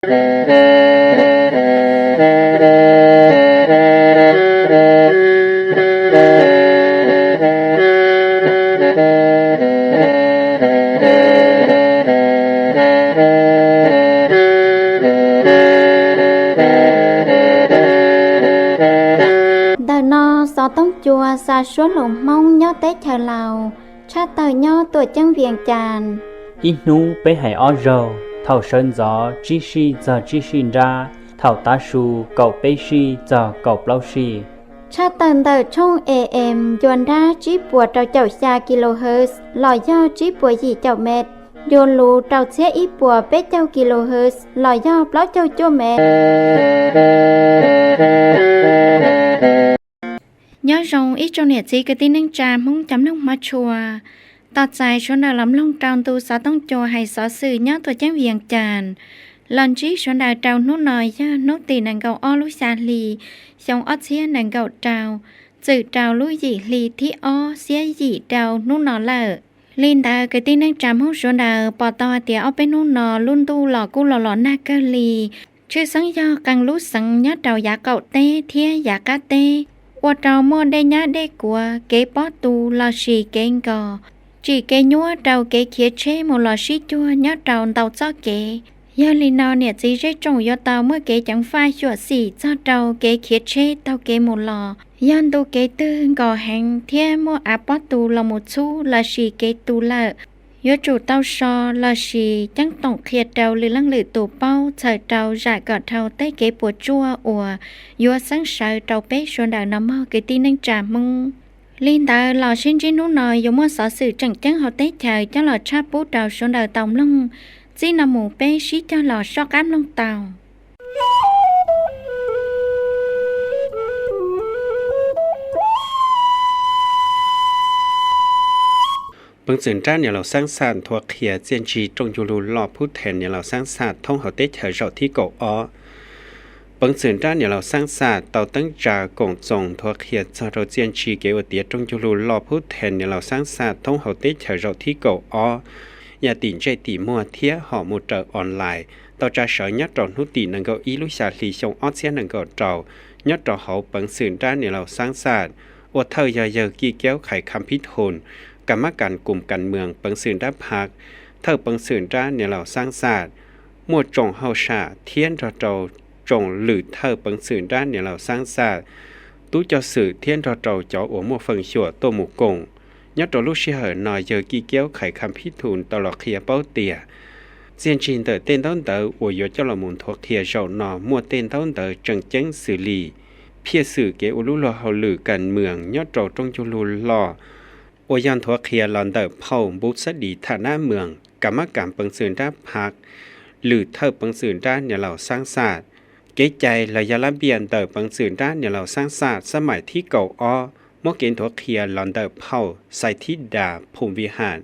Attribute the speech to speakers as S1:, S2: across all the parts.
S1: Gió tông chùa xa xuống lồng mông nhó tế chờ lào cha tờ nhó tuổi chân viền tràn
S2: ít nú bé hải ó rầu thảo sơn gió chi si giờ chi xin ra thảo tá su cậu bé si giờ cậu lâu si
S1: cha tần tờ trong AM dồn ra chỉ bùa trâu chậu xa kHz lòi do chỉ bùa gì chậu mệt dồn lù trâu xe ít bùa bé chậu kHz lòi do bló chậu chua mệt nhớ rồng ít trong nhiệt gì cái tin năng trà muốn chấm nước má chùa tọt dài xuống đào lắm long tròn tu xóa tông chùa hay xóa sự nhớ tôi chém viền tràn lần trí xuống đào trào nốt nòi cho nốt tì nàng gầu o lúi xa lì xong ót xía nàng gầu trào sự trào lúi dị lì thi o xía dị trào nốt nò lợ linh ta cái tin năng trà muốn xuống đào bỏ to tía o bên nốt nò luôn tu lò cu lò na cơ lì chứ sáng do càng lú sáng nhớ trào giá cậu tê thia giá cá tê qua trào mua đê nhá đê của kế bó tu lò xì kế ngò chỉ kế nhúa trào kế khía chế một lò xí chua nhớ trào tàu cho kế do lì nào nè chỉ rết trồng do tàu mới kế chẳng phai chua xì cho trào kế khía chế tàu kế một lò dân tu kế tư gò hàng thia mua áp bó tu là một xu lò xì kế tu lợ do chủ tàu so lò xì chẳng tổng khía trào lì lăng lì tù bao chờ trào rải gọt thầu tới kế bùa chua ủa do sáng sợ trào bế xuân đào nằm mơ kế tin năng trà mông linh ta lò xin chín nút nồi dùng mua sở sự chẳng chẳng họ tết trời cho lò cha bút trào xuân đào tòng lông chỉ nằm mù bế xí cho lò so cám lông tàu
S3: bưng sườn ra nhàเราสร้างสรรค์ทั่วเขียเจียนจีจงยูรูหล่อผู้แทนnhàเราสร้างสรรค์ท่องเขาเตเฉยที่เก่าอ้อบางส่วนด้านเนี่ยเราสร้างศาสตร์เต่าตั้งจากงจงทั่วเขียจะเราเจียนชีเกวเตียจงยูรูหล่อผู้แทนเนี่ยเราสร้างศาสตร์ท่องเขาเตเฉยที่เก่าอ้ออย่าตีนใจตีมัวเทียห่อมูเจอออนไลน์ต่อจะสอยยัดจอนุตีนังเกาอีลุชาลีชงออเซียนังเกาเจ้ายัดจอเขาบางส่วนด้านเนี่ยเราสร้างศาสตร์อวดเธอเยอะๆกี่แก้วไข่คำพิโทนกรรมการกลุ่มการเมืองบางส่วนด้านพักเธอบางส่วนด้านเนี่ยเราสร้างศาสตร์มัวจงเฮาชาเทียนจอเจ้าจงหรือเธอบังสื่อด้านเนี่ยเราสร้างศาสตร์ตู้เจ้าสื่อเทียนเราเจ้าเจ้าโอมัวฟังชัวตัวหมู่กงยัดตัวลูกเชื่อหน่อยเยอะกี่เกี้ยวไข่คำพิทูลตลอดเคียเป้าเตียเจียนชินเตอเต้นต้นเตออวยเจ้าละมุนทัวเคียเจ้าหน่อมัวเต้นต้นเตอจังเจ้งสื่อลีเพียสื่อเกอุลุลอเฮาหรือกันเมืองยัดเจ้าจงจุลุลออยันทัวเคียลอนเตอเผาบุษดีฐานะเมืองกรรมการบังสื่อด้านพักหรือเธอบังสื่อด้านเนี่ยเราสร้างศาสตร์เก๋ใจระยะละเบียนเติบบางสื่อด้านเนี่ยเราสร้างศาสตร์สมัยที่เก่าอ้อมอเกณฑ์ถั่วเคียลอนเติบเผาใส่ที่ดาภูมิวิหาร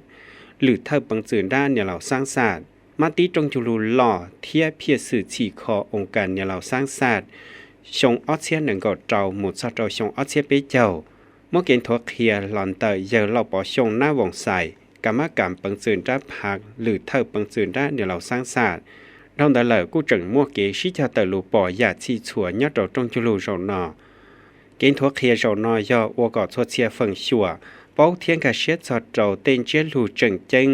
S3: หรือเธอบางสื่อด้านเนี่ยเราสร้างศาสตร์มาตีจงจุลูหล่อเทียเพียสื่อฉีคอองค์การเนี่ยเราสร้างศาสตร์ชงออเซียนหนึ่งก็เจ้าหมุดซาเจ้าชงออเซียไปเจ้ามอเกณฑ์ถั่วเคียลอนเติบเยอะเราปอชงหน้าวงใส่กรรมการบางสื่อด้านพักหรือเธอบางสื่อด้านเนี่ยเราสร้างศาสตร์เราได้เลยกูจังมัวเกชิจะเตลูปอยาชีชัวยัดเราจงจุลูจงนอเกณฑ์ทัวเคียจงนอยอวัวกอดทัวเชียฟังชัวเป้าเทียงกะเชียจอดเจ้าเต้นเจลูจังเจง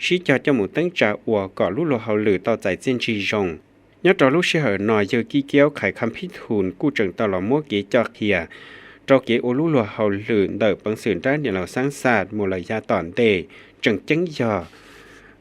S3: ชิจะจมูกตั้งจ่าวัวกอดลูกเราหรือต่อใจเจนจีจงยัดเราลูกเชื่อหน่อยเยอะกี่เกี้ยวไข่คำพิทูลกูจังตลอดมัวเกจอเคียเราเกอลูกเราหรือเดิบบังสื่อด้านเนี่ยเราสร้างศาสตร์มูลยาตอนเตจังเจงยอ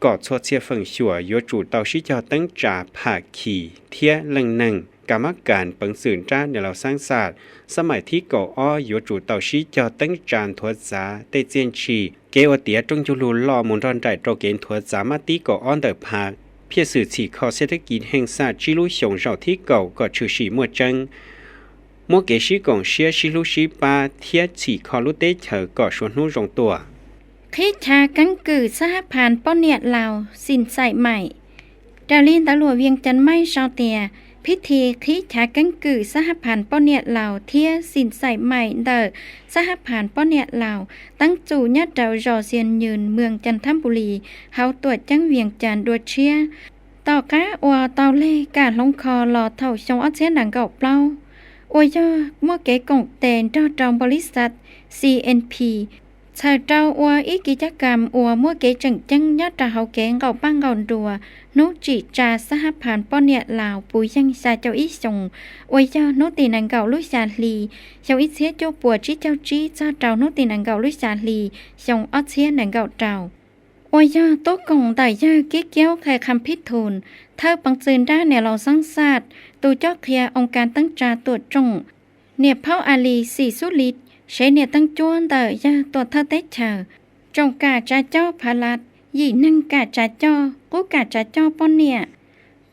S3: กอดโซเชียฟังชัวยจูเตาชิจอตั้งจ่าผาขี่เทียลังนังกรรมการปังสื่อจ้าเนี่ยเราสร้างศาสตร์สมัยที่เก่าอ้อยจูเตาชิจอตั้งจานทัวซาเตเจียนชีเกวเตียจงจุลูลอมุนรอนใจโตเกนทัวซามาตีเก่าอ้อนเดผาเพียสื่อฉีคอเศรษฐกิจแห่งศาสตร์จิลุชงเจ้าที่เก่าก็ชื่อชีมัวจังมัวเกชิกงเชียชิลุชีปาเทียฉีคอลุเตเฉอก็ชวนนู้จงตัว
S1: คิดชากังกือสหพานป้อนเนียดลาวสินใส่ใหม่ดาวลินตะลัวเวียงจันไม่ชาวเตียพิธีคิดชากังกือสหพานป้อนเนียดลาวเทียสินใส่ใหม่เดอสหพานป้อนเนียดลาวตั้งจู่ยัดดาวรอเซียนยืนเมืองจันทบุรีเฮาตรวจจังเวียงจันดวเชีย ต่อกะอัวเตาเล่กะลงคอหลอเท่าชงอัดเสียหนังเก่าเปล่าอวยย่อมั่วเก๋กงเตนเจ้าจองบริษัท CNP ชายเจ้าอัวอีกิจกรรมอัวมั่วเก๋จังจังยอดจะเฮาเก๋เก่าปังเก่าดัวนุจิจาสหพันธ์ป้อนเนี่ยลาวปุยยังชาเจ้าอีสงอวยย่อนุตีนังเก่าลุยชาลีเจ้าอีเสียเจ้าปัวจีเจ้าจีเจ้าเจ้านุตีนังเก่าลุยชาลีชงอัดเสียหนังเก่าเจ้าอวยย่อโต๊ะกงแต่ย่อกิ๊กเกี้ยวใครคำพิทูลเธอปังจืนได้เนี่ยเราสร้างศาสตร์ตูเจ้าเคลียองค์การตั้งจาตรวจจงเนี่ยเผาอาลีสีสุลิดใช้เนี่ยตั้งจวนแต่ย่าตัวเธอเตเชอจงกาจ่าเจ้าพาลัดยี่นั่งกาจ่าเจ้ากู้กาจ่าเจ้าป้อนเนี่ย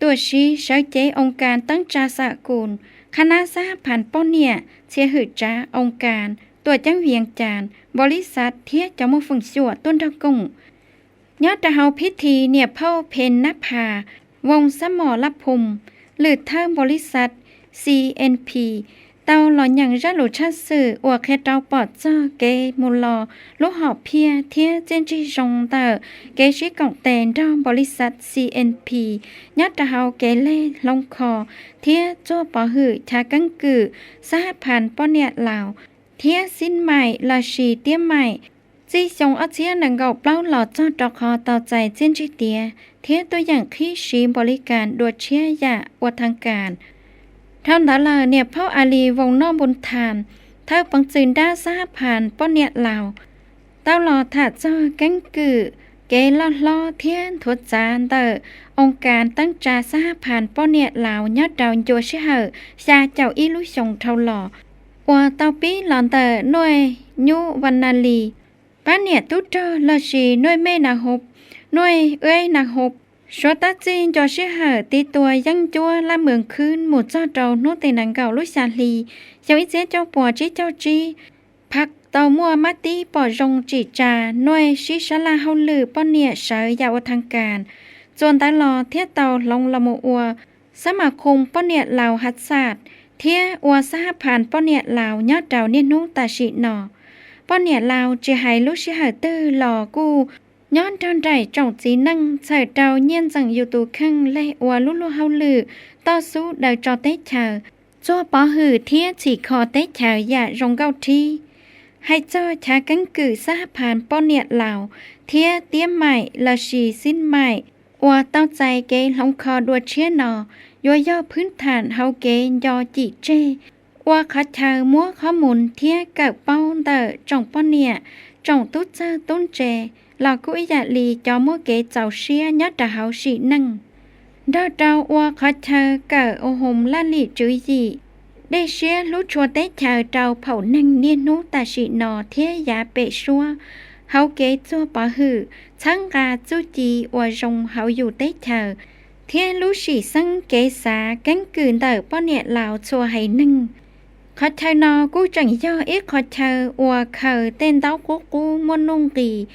S1: ตัวชี้ใช้เจองค์การตั้งจาสกุลคณะสหพันธ์ป้อนเนี่ยเสียหืดจ้าองค์การตัวจังเวียงจานบริษัทเทียจะมาฝึกสวดต้นตะกงยอดจะเฮาพิธีเนี่ยเผาเพนนภาวงสมอลภูมิหรือเทิงบริษัท CNP เตาหล่อนอย่างรัหลุชัดสื่ออวกแค่เตาปอดเจ้าเกมูลอลูกหอบเพียเทียเจนจีจงเตอเกชิกองเตนดองบริษัท CNP ยัดจะเฮาเกเล่ลงคอเทียโจ้ปอหือชากังกือสหพันธ์ป้อนเนี่ยลาวเทียสิ้นใหม่ลาชีเตี้ยใหม่จีจงอัเชียหนังเก่าเปล่าหลอดเจ้าดอกคอต่อใจเจนจีเตียเทียตัวอย่างขี้ชีบริการดวดเชียยาอวดทางการท่านดาลาเนี่ยเผาอาลีวงน้อมบนทานเท่าปังจืนด้าสหผ่านป้อนเนี่ยลาวเต้าหลอถาเจ้ากังกือเกลอเทียนทวดจานเตอองค์การตั้งจาสหผ่านป้อนเนี่ยลาวยอดดาวโยชิเหอชาเจ้าอีลุชงเท่าหล่อว่าเต้าปีหลอนเตอหน่วยยูวันนาลีป้าเนี่ยตุ๊ดเจอลชีหน่วยแม่นาหบหน่วยเอ้ยนาหบชัวตาจีนจอชิเหอตีตัวยังจัวละเมืองคืนหมู่เจ้าเจ้าโนตีนังเก่าลุยชาลีเจ้าอีเจ้าเจ้าปัวจีเจ้าจีพักเตามัวมาตีปอรงจีจาหน่วยชิชลาเฮาลือป้อนเนี่ยเสยยาวทางการจนตลอเทียเตาลงละโมอัวสมาคมป้อนเนี่ยลาวฮัดศาสตร์เทียอัวสหพันธ์ป้อนเนี่ยลาวยอดดาวเนี่ยนุตาชินอป้อนเนี่ยลาวจะให้ลุชิเหอตื้อหล่อกูย้อนทอนใจจ่องจีนั่งใส่เตาเnhiên rằngอยู่ตัวข้างเล่อวลุลุเฮาลือต่อสู้เดาจอเตเชอจัวปอหือเทียฉีคอเตเชออย่ารงเก้าทีให้เจ้าชากังกือสหพันธ์ป้อนเนี่ยลาวเทียเตี้ยใหม่ละชีสิ้นใหม่อวเต้าใจเกลงคอดัวเชียนอย่อพื้นฐานเฮาเกยอจีเจว่าคัดเชอมัวข้อมูลเทียเกิดเป้าเตอจ่องป้อนเนี่ยจ่องตุ๊ดเจ้าต้นเจlà cô ý dạ lì cho mỗi cái cháu xia nhất là hảo sĩ năng. Đó trao qua khó chờ cả ô hồng la lì chữ gì. Đây xia lúc chua tế chờ trao phẩu năng niên nú ta sĩ nọ thế giá bệ xua. Hảo kế chua bỏ hử, chẳng gà chú chì và rồng hảo dù tế chờ. Thế lúc sĩ sân kế xá cánh cử đỡ bỏ nhẹ lào chua hay năng. Khó chờ nọ cô chẳng do ít khó chờ và khờ tên đáo của cô môn nông kỳ.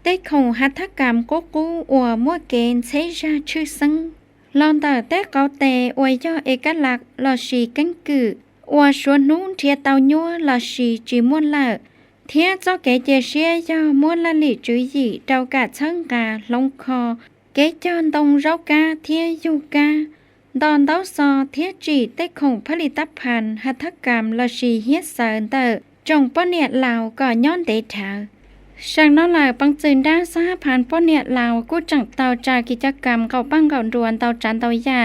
S1: Tế khổng hát thác cảm cố cú ủa mua kênh xảy ra chư sân. Lòn tờ tế có tè ủa do ê cát lạc lò xì cánh cử. Ủa xuống nún thịa tàu nhua lò xì chỉ muôn lợ. Thịa cho kế chè xia do muôn là lì chữ gì trao cả chân gà lông kho. Kế cho đông rau ca thịa du ca. Đòn đáo so thịa chỉ tế khổng phát lì tắp hàn hát thác cảm lò xì hiết sợ tờ. Trong bó nẹt lào có nhón để thở. Sang đó là băngจืนด้าสหพันธ์ป้อนเนี่ยลาวกู้จังเตาจากกิจกรรมเก่าปั้งเก่าดวนเตาจานเตายา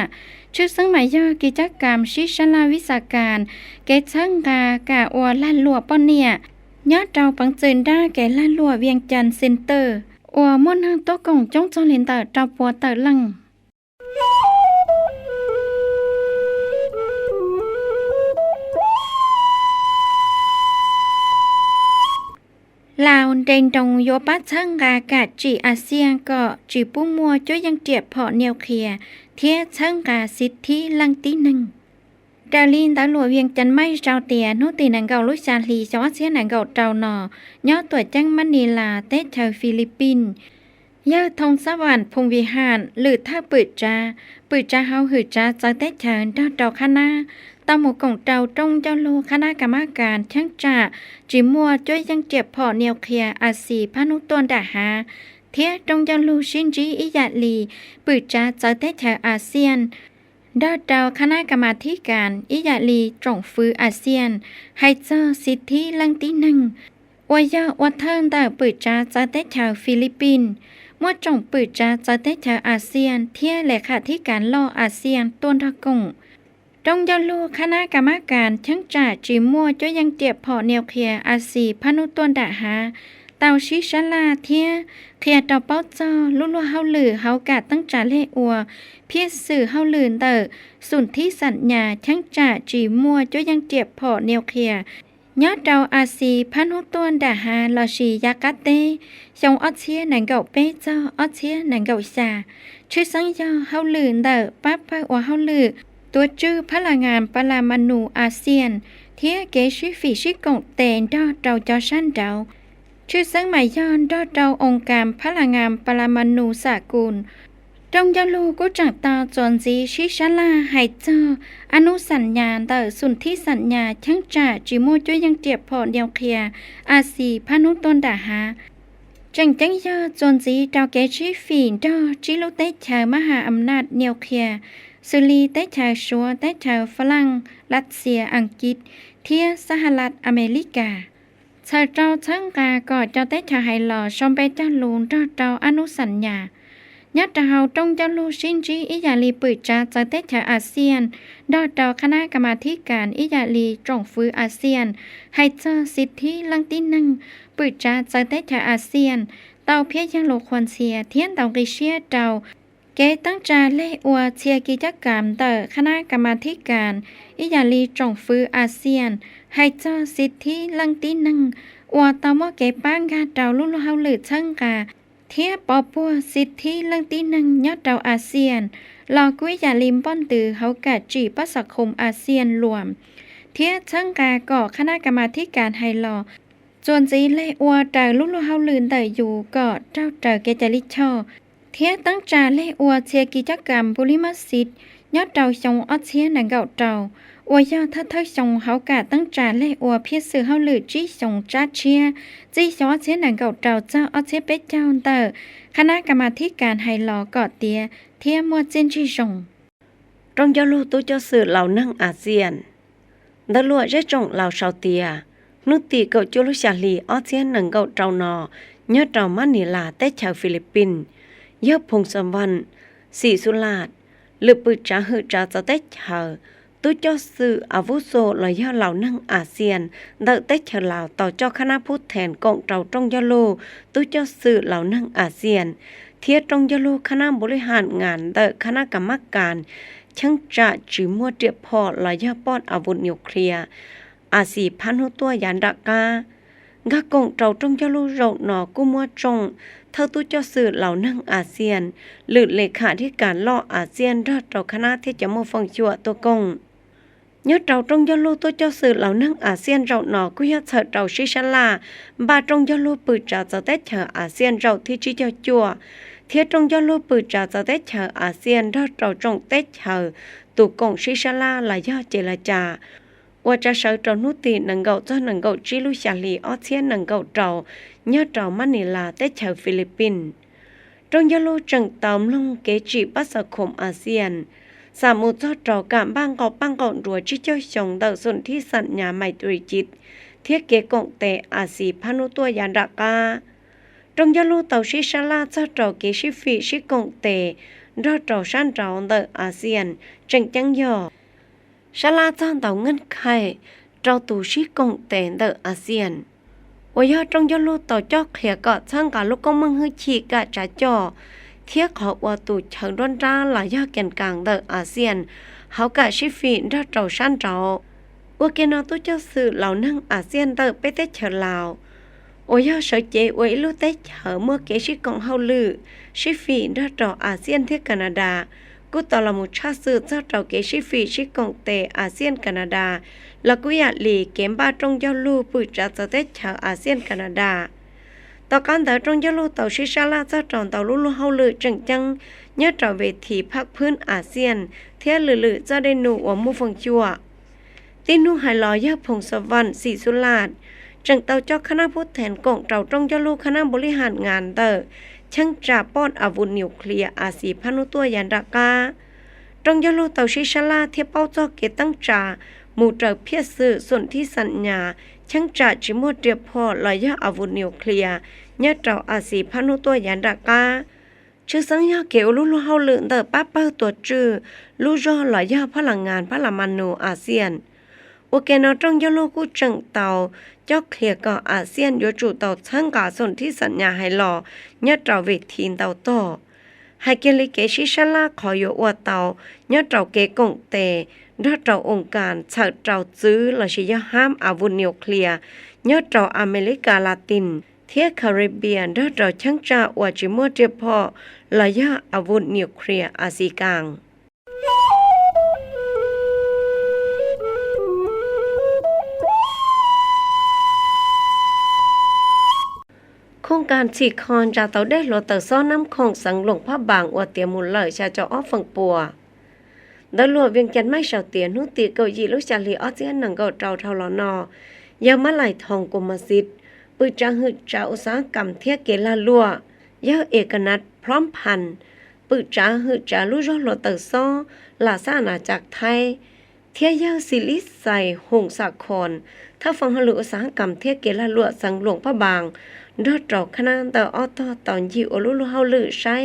S1: ชื่อซึ่งหมายย่อกิจกรรมชิชลาวิสาการเกชังกากะอัวลั่นลัวป้อนเนี่ยยอดเตาบางจืนด้าแก่ลั่นลัวเวียงจันทร์เซ็นเตอร์อัวม่วนหางโต๊ะกงจงจงเลนเตอร์เตาปัวเตอร์ลังลาวเดินตรงโยปัช่างกากาจีอาเซียนก็จีปุ้มมัวช่วยยังเจียบเพาะแนวเคลียเทียช่างกาสิทธิลังตีหนึ่งดาวลินตาหลวเวียงจันไม่เจ้าเตียนุตีนังเก่าลุชาลีจอเสียนังเก่าเจ้าหนอย่อตัวจังมันนีลาเตชาวฟิลิปปินส์ย่อทงสวรรค์พงวิหารหรือถ้าปืดจ้าเฮาหืดจ้าจากเตชาวดาวดอกคณะตามหมู่กงเจ้าจงเจ้าโลคณะกรรมการช่างจ่าจีมัวช่วยยังเจ็บพอเนียวเคลียอาศีพานุตวนดาหา thế trong giao lưu xin trí ý dạ lì bự trả cho tết chào ASEAN đo traoคณะกรรมาธิการอิยาลีจงฟื้ออาเซียนให้เจ้าสิทธิลังตีหนึ่งอวยอวัดเทิงแต่ปืดจ้าจะได้ชาวฟิลิปปินส์มั่วจงปืดจ้าจะได้ชาวอาเซียนเที่ยเลขาธิการล่ออาเซียนต้นทะกงตรงยาลูคณะกรรมการทั้งจ่าจีมั่วจะยังเจ็บพอแนวเคลียอาซีพนุต้นดาหาเตาชิชลาเทียเคลียเตาเป้าจอลุ่เฮาหลือเฮากาตั้งจ่าเลอัวเพียสื่อเฮาลืนเตอสุนที่สัญญาทั้งจ่าจีมั่วจะยังเจ็บพอแนวเคลียยอดเราอาซีพันหุต้นดาหาลอชียากาเตชงออเชียหนังเก่าเป้เจ้าออเชียหนังเก่าซาชื่อสังยอเฮาลืนเตอป้าป้าอัวเฮาลือตัวชื่อพลังงานปรามาณูอาเซียนเทียเกชิฟีชิกงเตนดอเราจอชันเดาชื่อสังหมายย้อนดอเราองค์การพลังงานปรามาณูสากลตรงยาลูก็จังตาจนจีชิชลาหายเจออนุสัญญาแต่สุนที่สัญญาทั้งจ่าจิโมจุยังเจ็บพอเดียวเคลียอาซีพนุต้นดาหาจังยอจนจีดาวเกชิฟีดอจิลุเตชามหาอำนาจเนียวเคลียสุลีเตชาชัวเตชาฝรั่งรัสเซียอังกฤษเทียสหรัฐอเมริกาชาเจ้าทั้งกาก็เจ้าเตชาไฮหล่อชมไปเจ้าลูนเจ้าอนุสัญญายัดเฮาตรงเจ้าลูชินจีอิยาลีปืดจ้าจะเตชาอาเซียนดอดคณะกรรมาธิการอิยาลีจงฟื้ออาเซียนให้เจ้าสิทธิลังตีนังปืดจ้าจะเตชาอาเซียนเตาเพียยังโลควนเซียเทียนเตากิเชียเตาเกตั้งจาเล่อวเชียกิจกรรมต่อคณะกรรมาธิการอิยาลีจงฟื้ออาเซียนให้เจ้าสิทธิลังตีนังอวตามว่าเกป้างกาเตาลุ่เฮาหรือช่างกาเทียปอปัวสิทธิลังตีนังยอดเตาอาเซียนลอกุ้ยยาลิมป้อนตือเขากะจีประสคมอาเซียนรวมเทียช่างกาก่อคณะกรรมาธิการไฮลอจวนจีเล่อวเตาลุ่เฮาลืนแต่อยู่ก็เจ้าเตาเกจลิชอเทียตั้งจาเล่อวเชียกิจกรรมบุริมัสสิทยอดเตาชงออเชียหนังเก่าเตาอวยอดทัดชงเขากะตั้งจาเล่อวเพียสื่อเขาหรือจีชงจัดเชียจีชงอเชียหนังเก่าเตาเจ้าอเชียเป็ดเจ้าเตอคณะกรรมาธิการไฮลอกอดเตียเทียมัวเจนจีชง
S4: ตรงยาลูตัวเจ้าสื่อเหล่านั่งอาเซียนดลัวเรจงเหล่าชาวเตียนุติเก่าจุลุชาลีออเชียหนังเก่าเตานอเนื้อเตามันนิลาแต่ชาวฟิลิปปินส์ยอดพงศวรรณสีสุลาดหรือปืนจ่าหือจ่าจะได้เชอตัวเจ้าสื่ออาวุโสลอยเหล่านั่งอาเซียนเดาได้เชอเหล่าต่อเจ้าคณะผู้แทนกองเจ้าตรงยาลูตัวเจ้าสื่อเหล่านั่งอาเซียนเทียตรงยาลูคณะบริหารงานเดาคณะกรรมการช่างจ่าจือมัวเดียพอลอยป้อนอาวุธนิวเคลียร์อาซีพันหุตัวยานดากากากงเจ้าตรงยาลูเราหนอกุมัวจงเท่าตู้เจ้าสื่อเหล่านั่งอาเซียนหรือเลขาธิการล่ออาเซียนรอดเราคณะที่จะมาฟังชัวตัวกงยอดเราตรงยาลูตัวเจ้าสื่อเหล่านั่งอาเซียนเราหนอกุยเถิดเราชิชลาบาตรงยาลูปืนจ่าจะได้เฉออาเซียนเราที่จีเจ้าจัวเทียตรงยาลูปืนจ่าจะได้เฉออาเซียนรอดเราจงได้เฉอตุกงชิชลาหลายยอดเจรจาว่าจะเสานุตีนังเก่าเจ้านังเก่าจิลุชาลีออเชียนังเก่าเจ้าเนื้อเจ้ามันนิลาแต่ชาวฟิลิปปินส์ตรงยาลูจังตามลงเกจิปัสคมอาเซียนสามุเจ้าเจ้ากามบ้างเก่าปังเก่ารัวจิเจ้าชงเดาส่วนที่สัญญาไมตรีจิตเทียเกกงเตอาซีพนุตัวยานดากาตรงยาลูเต่าชิชลาเจ้าเจ้าเกชิฟีชิกงเตรอเจ้าชันเจ้าเดาอาเซียนจังจังย่อชลาจ้างเต่าเงินไข่เจ้าตูชิกงเตนเดออาเซียนว่ายอดตรงยอลูเต่าจอกเขียก็ช่างการลูกกมึงฮือฉีกะจ่าจ่อเทียขอว่าตูเฉิงร้อนร้าหลายยอดแกนกลางเดออาเซียนเขากะชิฟีนเจ้าชันเจ้าว่าเกนอตู้เจ้าสื่อเหล่านั่งอาเซียนเดอไปเตเฉลาวว่ายอดเสเจไว้ลูเตเฉเมื่อเกชิกงเฮาลือชิฟีนเจ้าอาเซียนที่แคนาดากูตอลามุชาสื่อเจ้าเจ้าเกชิฟีชิกงเตอาเซียนแคนาดาแล้วกูอยากหลีเกมบ้าตรงยอลูปืนจะจะได้ชาวอาเซียนแคนาดาต่อการเดินตรงยอลูเต่าชิชาลาเจ้าจอนเต่าลุ่เฮาลือจังเนื้อเจ้าเวทีภาคพื้นอาเซียนเทียลือเจ้าได้หนูว่ามูฟงชัวตีนูหายลอยยาพงศวรรณสีสุลาดจังเต่าเจ้าคณะผู้แทนกองเต่าตรงยอลูคณะบริหารงานเตอ ช่างจ่าป้อนอาวุธนิวเคลียร์อาศีพนุตัวยันดากาตรงยาโลเตาชิชลาเทียบเป้าจอเกตั้งจ่าหมู่เจอเพียสื่อส่วนที่สัญญาช่างจ่าจิมัวเดียบพอลอยอาวุธนิวเคลียร์เนี่ยเจ้าอาศีพนุตัวยันดากาชื่อสังยาเกวลู่เฮาเลือนเตอป้าเป้าตัวจื้อลู่รอลอยพลังงานพลังมนูอาเซียนโอเคเนาะตรงยาโลกูจังเตาเจ้าเคลียร์ก็อาเซียนอยู่จู่เตาช่างกาส่วนที่สัญญาให้หล่อเนี่ยเจ้าเวทีเตาโตให้เกลิเกชิชลาขออยู่อวดเตาเนี่ยเจ้าเกกงเตดเจ้าองค์การเฉิดเจ้าซื้อและชิยห้ามอาวุธนิวเคลียร์เนี่ยเจ้าอเมริกาลาตินเที่ยแคริบเบียนดเจ้าช่างจ่าอวดจิมัวเจ็บพอและยาอาวุธนิวเคลียร์อาซีกางโครงการฉีกคอนจากเตาได้โลเตอร์ซ้อนน้ำคงสังหลงพระบางอวดเตียมุลเลยชาเจ้าอ้อฝังปัวดลวดเวียงจันไม่เฉาเตียนุตีเกาหยีลูกจารีออเจียนหนังเกาเจ้าเท่าลอนอยามาไหลทองกรมสิทธิ์ปืนจังหึดจ่าอุตสาหกรรมเทียเกลาลัวยาเอกนัทพร้อมพันปืนจังหึดจ่าลูกรอโลเตอร์ซ้อลาซานาจากไทยเทียยาซิลิสใส่หงสาครถ้าฟังฮลุอุตสาหกรรมเทียเกลาลัวสังหลวงพระบางดอดจอกขนาดเตอออตตอนยิวลุลุเฮาลือใช้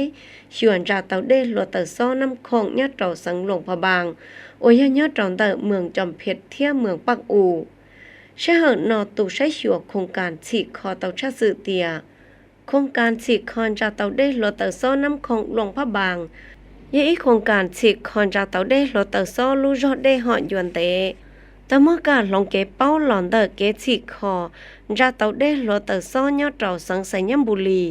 S4: ชวนจากเตาเด้หลวเตอซ้อน้ำคงยัดเตาสังหลวงพระบางโอยยัดจอนเตอเมืองจอมเพชรเที่ยเมืองปักอูใช้เหินนอตูใช้ชัวโครงการฉีกคอเตาชาสื่อเตียโครงการฉีกคอนจากเตาเด้หลวเตอซ้อน้ำคงหลวงพระบางยี่อีโครงการฉีกคอนจากเตาเด้หลวเตอซ้อลู่รอดได้หอนยวนเตแต่เมื่อการลงเก็บเป้าหลอนเตอเกฉีกคอจะเตาได้หลอเตอซ้อนยอดเราสังสัยยมบุรี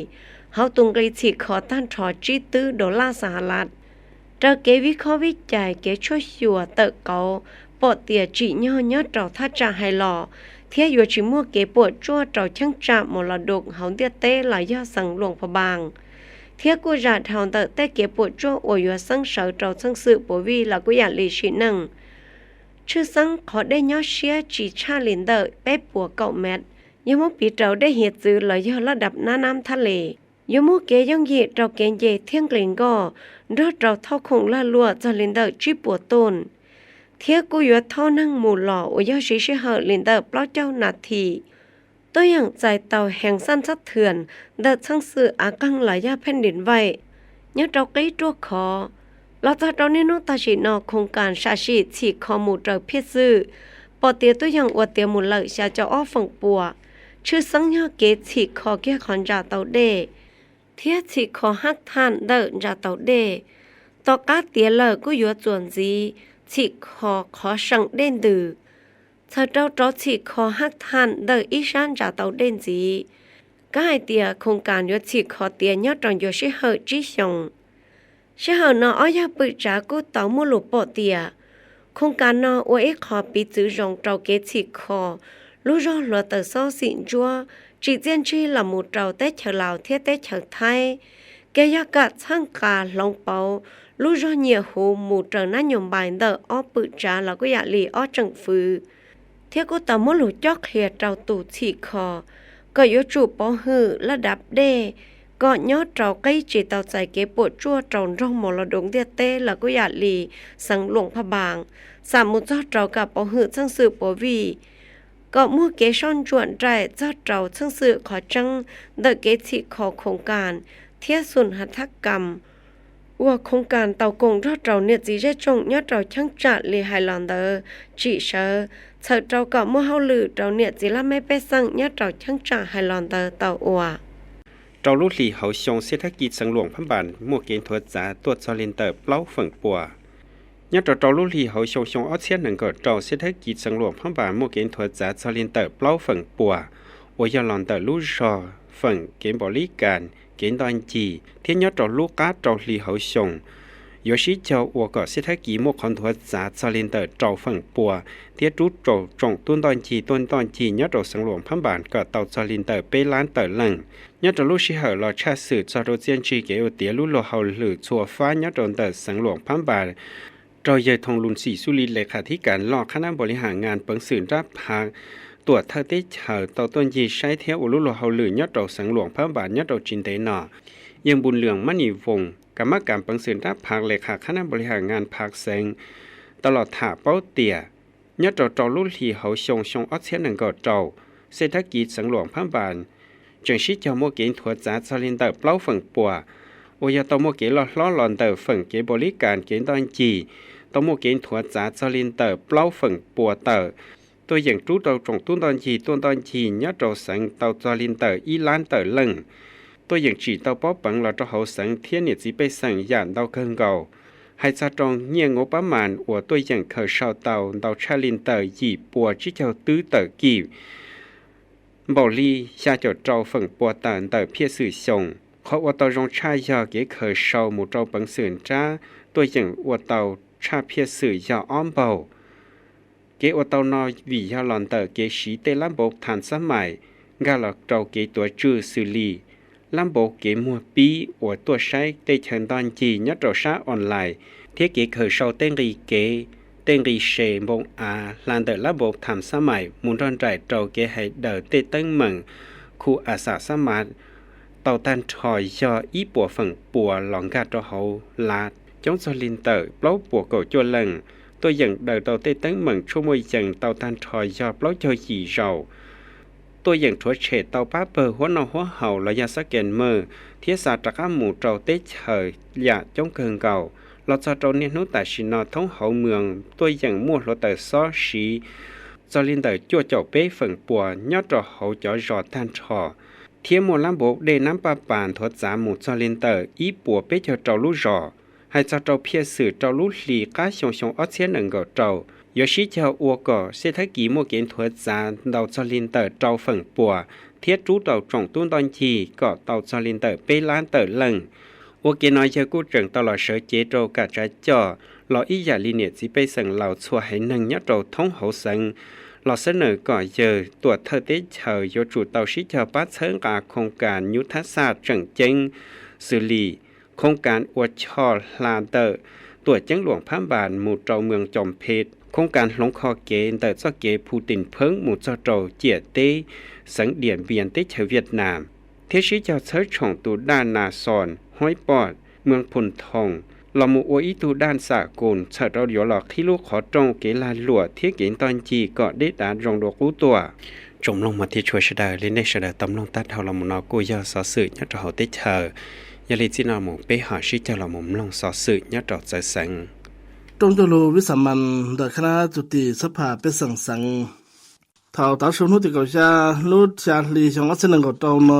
S4: เฮาตุงกรีฉีกคอต้านทอจีตื้อดอลลาร์สหรัฐเตอเกวิเคราะห์วิจัยเกช่วยชัวเตอเกาปอดเตียจีย่อยอดเราถ้าจะให้หล่อเทียอยู่ชิมัวเกปวดจั่วเราช่างจ่ามรดกเฮาเตียเต้หลายยอดสังหลวงพระบางเทียกูจะทำเตอเต้เกปวดจั่วอวยสังเสาเราสังสืบปวีแล้วก็อยากลีชินังชื่อสังขอได้ยอดเชียจีชาลินเดอร์เป๊ะปัวเก่าแมทยมปีเราได้เหตุซื้อเลยยอดระดับน้ำทะเลยมเกยงเยเราเกณฑ์เยเที่ยงเกรงก็รอดเราเท่าคงละลัวจะลินเดอร์จีปัวต้นเทียกูอยู่เท่านั่งหมู่หล่อโอยชิชิเฮอลินเดอร์เปล่าเจ้านาทีตัวอย่างใจเต่าแห่งสั้นสัดเถื่อนเดินช่างสื่ออากังหลายยาแผ่นดินไว้ยอดเราใกล้ตัวคอเราจะเราเนี่ยน้องตาชีนอโครงการชาชีฉีกคอหมู่เจอเพียซื้อปอเตียตัวอย่างอวดเตียมุลเลยชาเจ้าอ้อฝังปัวชื่อสังยาเกฉีกคอแก่ขอนจาเตาเดเทียฉีกคอฮักท่านเดินจาเตาเดต่อกาเตียเลก็อยู่จวนจีฉีกคอขอสั่งเด่นดื้อเธอเจ้าจอฉีกคอฮักท่านเดินอีชานจาเตาเด่นจีก็ให้เตียโครงการอยู่ฉีกคอเตียยอดจอนอยู่ชิเหอจีชงชิเหอนออ้อยปืจากูเตามุลุปอเตียโครงการนออวยขอปีจื้อจงเจ้าเกฉีกคอลูกรอหลัวเตอซ้อสินจัวจีเจียนชีละหมู่เจ้าเต้เฉลาวเทียเต้เฉไทยแกยากะช่างกาลงเปาลูกรอเหนียหูหมู่เจ้านั่นยมบายเดออ้อปืจาแล้วก็อยากหลีอ้อจังฟือเทียกูตามหลุจอกเคลียเจ้าตู่ฉีกคอก็ยจูปอหือระดับเดก็ยอดเจ้าใกล้จีเตาใจเก็บปวดจั่วเจ้าร่องมรดกเตียเต้แล้วก็อยากหลีสังหลวงพระบางสามมุจอเจ้ากับปอหือช่างสืบปวีก็มั่วเกช่อนจวนใจเจ้าเจ้าช่างสื่อขอจังเดอะเกจิขอโครงการเทียสุนหัตถกรรมว่าโครงการเตากงรอดเราเนี่ยจีได้จงยอดเราช่างจัดลีไฮแลนเดอร์จีเชอร์เธอเจ้ากับมั่วเฮาลือเราเนี่ยจีละไม่ไปสั่งยอดเราช่างจัดไฮแลนเดอร์เตาอัว
S3: เราลูกหลีเขาชงเศรษฐกิจสังหลวงพันบานมั่วเกณฑ์ทัวจ๋าตัวซอลินเตอร์เปล่าฝั่งปัวยอดเราลูกหลีเขาชงออเซียนหนึ่งก็เราเศรษฐกิจสังหลวงพันบานมั่วเกณฑ์ทัวจ๋าซอลินเตอร์เปล่าฝั่งปัวโอยาลอนเตอร์ลูกชอฝั่งเกณฑ์บริการเกณฑ์ดอนจีเทียนยอดเราลูกกาเราหลีเขาชง有时叫我个是他几莫看图杂杂林的照粉波，贴主走种端端机，伢走生龙盘板个到杂林的北兰的人，伢走路时候了车时找到坚持给我跌路了后路做法伢走的生龙盘板。เราเยทงลุนสีสุริเลขาธิการรอคณะบริหารงานเปิงสื่อรับพาตรวจเธอได้เฉาต่อต้นยีใช้เที่ยวอุลุโลเฮาลือยอดเราสังหลวงพระบาทยอดเราจินเตนอ ยังบุญเหลืองมณีวงศ์กรรมการปังสืนราภาคเลขาคณะบริหารงานภาคเซิงตลอดถาเป้าเตี่ยยอดจอรุ่นที่เขาชงออเซียน1ก็เจ้าเศรษฐกิจสังหลวงพันบานจึงชิเจ้าโมเกนถั่วจ๋าซาลินเตอร์เปล่าฝั่งปัวโอยาตโมเกลล้อลอนเตอร์ฝั่งเกบริการเกนดอนจีตโมเกนถั่วจ๋าซาลินเตอร์เปล่าฝั่งปัวเตอร์ตัวอย่างตู้เราจงตุ้นดอนจีตุ้นดอนจียอดจอสังเตาซาลินเตอร์อีล้านเตอร์เลิงตัวอย่างจีเตาป้อปังเราจะเขาสังเทียนเนี่ยจีไปสั่งย่านเตาเคิงเก่าให้จะจองเงี่ยงบประมาณอัวตัวอย่างเคยชาวเตาชาลินเตอร์ยีปัวที่เจ้าตื้อเตอร์กีบอลีชาจดเจ้าฝั่งปัวตันเตอร์เพียสื่อส่งเขาว่าเตาจงชายยาเก๋เคยชาวหมู่เจ้าปังสื่นจ้าตัวอย่างอัวเตาชาเพียสื่อยาอ้อมเบาเก๋อัวเตานอยวิยาลอนเตอร์เก๋ชีเตลัมโบกฐานสมัยกาหลอกเจ้าเก๋ตัวจื้อสื่อลีลัมโบเก๋มัวปีอัวตัวใช้เตเชิญตอนจีนัดเราชาออนไลน์เทียเก๋เคยชาวเต้งรีเก๋เต็งรีเชบงอาลานเดอระบบทำสมัยมุนรอนใจเจ้าเกให้เดอเตตั้งเมืองคู่อาสาสมัครเต่าตันถอยยออีปัวฝั่งปัวหลองกาเจ้าเฮาลาดจงสลินเตอร์เปล่าปัวเก่าจวนเลิงตัวอย่างเดอเต่าเตตั้งเมืองชั่วโมยจังเต่าตันถอยยอเปล่าเจ้าหีเราตัวอย่างถั่วเฉดเต่าป้าเปอหัวนอหัวเห่าระยะสแกนเมอร์เทียศาสตร์กะหมู่เจ้าเตเฉยอย่าจงเกิงเก่าเราจะตรงนี้นู้แต่ชินอท้องเขาเมืองตัวอย่างมั่วเราแต่ซอชีจอลินแต่จั่วเจ้าเป้ฝั่งปัวยอดจอเขาจอจอท่านชอเทียมมวลล้ำบกได้น้ำปลาปานทดสามหมู่จอลินเตอร์อีปัวเป้เจ้าเจ้าลู่จอให้เจ้าเจ้าเพียสื่อเจ้าลู่หลีก้าชงออเซียน1ก็เจ้ายชิเจ้าอัวก็เศรษฐกิจโมเกนทดสามดาวจอลินเตอร์เจ้าฝั่งปัวเทียจูเจ้าจงตุ้นตอนจีก็เต่าจอลินเตอร์เป้ล้านเตอร์เลิงโอเคน้อยเชกูจังตลอดเสือเจโจกัดใจจ่อรออีอย่าลีเนียสิไปสั่งเหล่าชัวให้หนึ่งยัดโจท้องเขาสั่งรอเสนอก่อเจอตัวเธอเตเฉยโยจูเตาชิเชอปัดเชิงกาโครงการยุทธศาสตร์จังเจงสุลีโครงการอวดชอลาเตอร์ตัวเจ้งหลวงพระบานหมู่เจ้าเมืองจอมเพชรโครงการหลงคอเกนเตอร์เจ้าเกพูตินเพิงหมู่เจ้าโจเจียเตสังเดียนเวียนเตเฉยเวียดนามเทชิเจ้าเชิดช่องตูด้านนาซอนห้อยปอดเมืองพลทองลำมูออีตูด้านสากลเฉิดเราเดี๋ยวหลอกที่ลูกขอจงเกลาหลวดเที่ยเกณฑ์ตอนจีก็ได้ดานรองดอกกู้ตัวจมลงมาที่ช่วยชดาเล่นในชดาตำลงตัดเท่าลำมูนอกูยาสอสื่อยัดเราเตเชอยาลิจินาหมูไปหาชิเจ้าลำมุมลงสอสื่อยัดเราใจแสง
S5: จงจะรู้วิสามันโดยคณะจุติสภาเป็นสังสังเท่าตาชนุติกาชาลุดชาลีชงอัศนังกตอม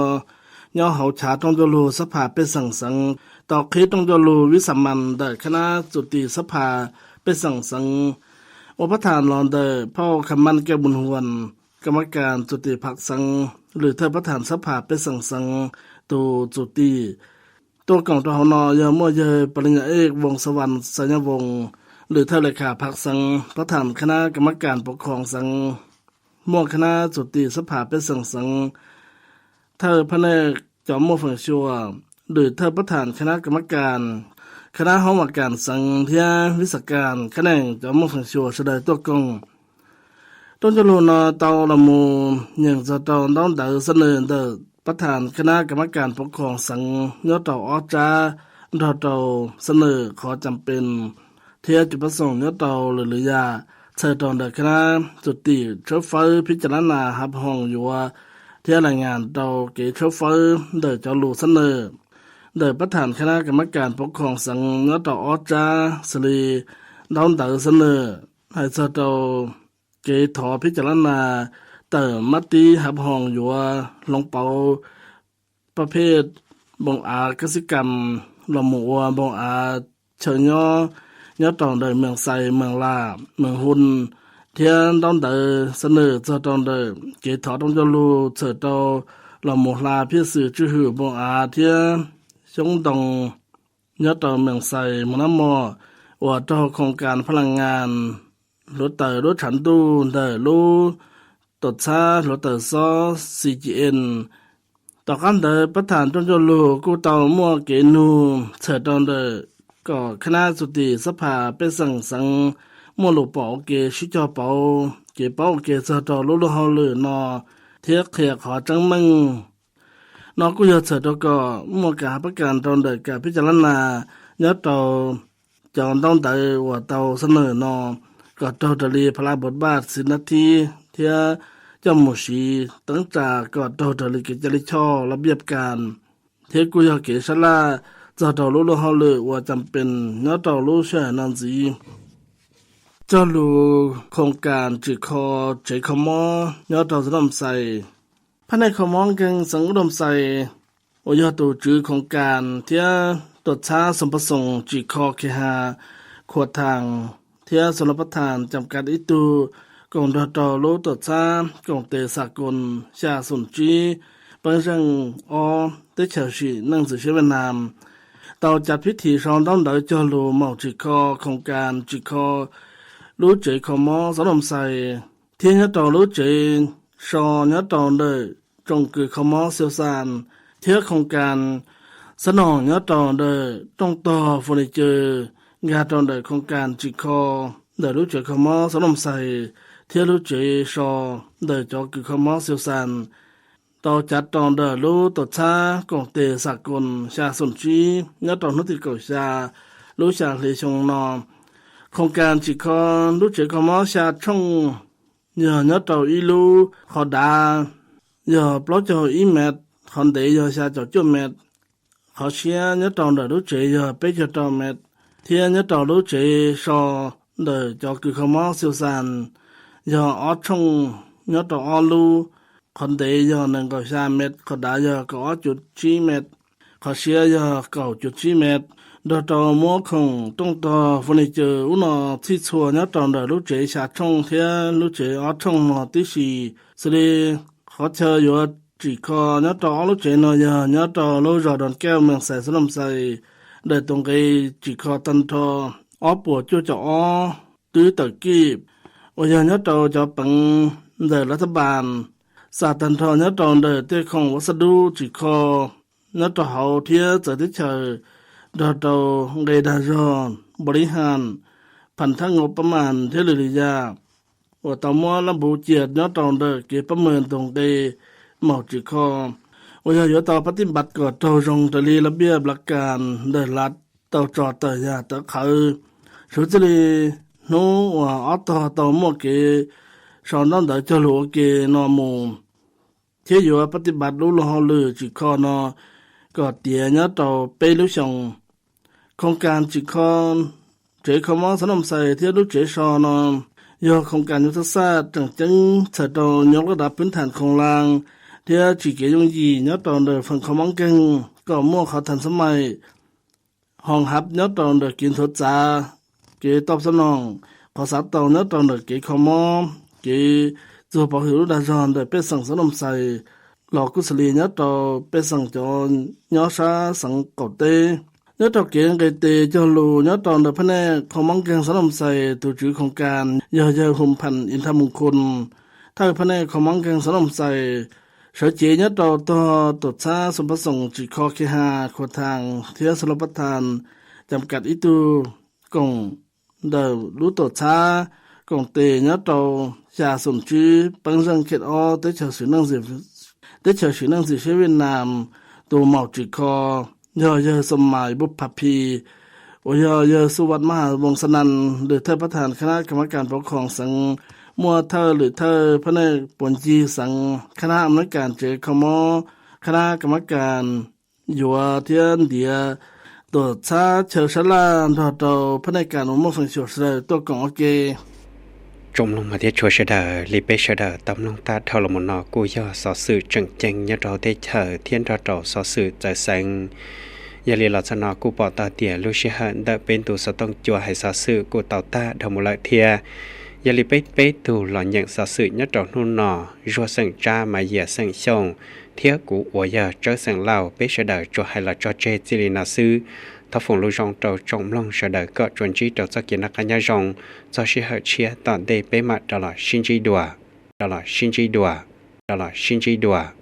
S5: ย่อเขาชาจงจะรู้สภาเป็นสังสังต่อคิดต้องจะรู้วิสามันโดยคณะจุติสภาเป็นสังสังอุปทานรอนโดยพ่อคำมันแก้วบุญหวนกรรมการจุติผักสังหรือเทพประธานสภาเป็นสังสังตัวจุติตัวกล่องตัวหอนอยมั่วเยปริญญาเอกวงสวรรค์สัญญวงศ์หรือเทพเลขาผักสังประธานคณะกรรมการปกครองสังมั่วคณะจุติสภาเป็นสังสังเธอพระเนกจอมมั่วฝั่งชัวหรือเธอประธานคณะกรรมการคณะห้องว่าการสังเทียวิศการคะแนนจอมมั่วฝั่งชัวแสดงตัวกงต้นจรูนเตาละมูอย่างจะเตาต้องเดินเสนอเดินประธานคณะกรรมการปกครองสังยอดเตาออจ้าเตาเสนอขอจำเป็นเทียจุดประสงค์ยอดเตาหรือยาเธอตอนเดินคณะจุติเชื้อไฟพิจารณาหับห้องอยู่ว่าเที่ยรายงานเตาเกเชื้อไฟเดินเจ้าลูเสนอเดินประธานคณะกรรมการปกครองสังยอดเตาออจ้าสลีดอนเดินเสนอให้เธอเตาเกถอพิจารณาเติมมัตติหับห้องอยู่ว่าลงเป่าประเภทบงอากสิกรรมลมหัวบงอาเชิญย่อตองเดินเมืองไซเมืองลาเมืองหุนเทียนต้องเดินเสนอจะต้องเดินเกถอต้องจะรู้เฉิดโตลมหัวลาเพื่อสื่อชื่อหือบงอาเทียชงตองย่อตองเมืองไซเมืองน้ำมอว่าเจ้าโครงการพลังงานรถรถฉันตู้เดินรู้ตดชารถซอ CGN ต่อกันเดินประธานต้นจลูกูเตามั่วเกนูเฉิดตอนเดินก็คณะสุติสภาเป็นสังมั่วหลูกเป่าเกชิจอเป่าเกเป่าเกเฉิดตอลุลุเฮาเลยนอเทียกเขียขอจังมึง นอกกูจะเสด็จก็มัวกาประการตอนเด็กกับพิจารณาเนื้อต่อจอนต้องแต่ว่าเตาเสนอนอก็เตาตะลีพลาบทบาท10 นาทีเทียเจ้าหมูสีตั้งจากก็เตาตะลีกิจริช่อระเบียบการเทกูจะเกชลาจะเตารู้เฮาเลยว่าจำเป็นเนื้อเตารู้เชื่อนันสีเจ้ารู้โครงการจิคอเจคอมอเนื้อเตาสนมใส่ภายในขมองกังสังอุดมใส่อยอตูจือของการเทียตรวจช้าสมประสงค์จีคอเคหาขวดทางเทียสรประทานจำกัดอิตูกองดตโลตรวจช้ากองเตสากลชาสุนจีเปิ้งจังอได้เฉชีนั่งสือเชเวนามต่อจัดพิธีชอนต้องเดยจอลูเมาจีคอของการจีคอรู้เจขมอสนมใส่เทียนต่อรู้เจชอเนื้อตอนเลยจงคือขมอเซียวซานเทียโครงการสนองเนื้อตอนเลยต้องต่อเฟอร์นิเจอร์งานตอนเลยโครงการจิคอเดรู้เจขมอสนมใส่เทียรู้เจชอเดจอคือขมอเซียวซานต่อจัดตอนเดรู้ตดช้ากองเตสากลชาสุนจีเนื้อตอนนุติเกชารู้ชาเลชงนอโครงการจิคอรู้เจขมอชาช่องnhờ nhớ tàu y lu họ đã nhờ plot cho y mệt còn để giờ xa cho mệt họ xia nhớ tàu đời lúc trẻ giờ bé cho tàu mệt thiên nhớ tàu lúc trẻ so đời cho cứ không mong siêu sàn giờ ở trong nhớ tàu o lu còn để giờ nên có xa mệt còn đã giờ có chút chi mệt họ xia giờ cầu chút chi mệt đợt tàu mua không trong tàu furniture nó thi chùa nhớ tàu đời lúc trẻ xa trong thế lúc trẻ ở trong nó tí xì xử lý họ chờ vừa chỉ có nhớ tàu lúc trẻ nó giờ nhớ tàu lúc rồi đòn keo mình xài số năm xài để tông cái chỉ có tân thọ ở bộ cho cho tứ tờ kịp bây giờ nhớ tàu cho bằng giờรัฐบาลxã tân thọ nhớ tàu đời tiêu khôngวัสดุchỉ có nhớ tàu hậu thế giờ tí chờดอตเกดาจอนบริหารพันธงบประมาณเทเลริยาว่าตมระบุเจียดยอดตองเดเก็บประเมินตรงเกหมอจิคอว่าอยู่ต่อปฏิบัติก็เจ้าจงตรีระเบียบหลักการเดินลัดเต่าจอดเต่ายาเต่าเขาสุจริโนว่าอตต่อหมอเกสอนต้องเดเจ้าหลวงเกนอมูเที่อยู่ปฏิบัติรู้ลงลือจิคอนอก็เตียเนาะต่อไปลุชงโครงการจิคอนเจคมอสนมใส่เที่รู้เจชอนอยโครงการยุทธศาสตร์จังเสดอยกระดับพื้นฐานของรางเที่จิเกยงยีเนาะต่อเดฝั่งขมองเก่งก็มั่วเขาทันสมัยห้องฮับเนาะต่อเดกินทดจาเกตอบสนองขอสัตว์ต่อเนาะต่อเดเกขมอเกจูปอหิรุดาจอนเดเป็ดสังสนมใส่หลอกกุศลีเนาะต่อเป็ดสังจรเนาะซาสังกอเตเนาะต่อเกงเกเตจอลูเนาะต่อเดพะแนขมองเก่งสนมใส่ตัวจือของการยอหุ่มพันอินทมงคลถ้าพะแนขมองเก่งสนมใส่เสเจเนาะต่อตดชาสมประสงค์จิคอเคหาขวดทางเทียสรประทานจำกัดอิตูกงเดรู้ตดชากงเตเนาะต่อชาสมจือปังจังเขตอเตเฉสือนังสิได้เฉยนั่งสิเชเวียดนามตัวหมอกจิคอยสมัยบุพพียสุวัตมหาวงศ์สนันหรือเทพประธานคณะกรรมการปกครองสังมัวเธอหรือเธอพระเนกปนจีสังคณะอำนวยการเจคมอคณะกรรมการยัวเทียนเดียตัวชาเชอชลาตัวพระเนกการอุโมงค์สังเฉยตัวกองโอเค
S3: จมลงมาที่ชัวเชดาลีเปเชดาตำลงตาเท่าลมนอกูย่อสอสื่อจังเจงยะเราได้เฉเทียนเราสอสื่อใจแสงยาลีลักษณะกูปอตาเตียลูชิฮันได้เป็นตัวสต้องจัวให้สอสื่อกูเต่าตาดมุลเทียยาลีเป๊ะตัวหล่อนอย่างสอสื่อยะเรานู่นนอรัวสังจ้ามาเหยียสังชงเทียกูอวยาเจอสังเล่าเปเชดาจัวให้ละจอเจจิลินาซื้อถ้าฝงลูจงเต่าจงลงเสดก็จวนจีเต่าจะกินนักกันยาจงจะเชื่อเชียตอนเดเปมาตลอดชินจีดัว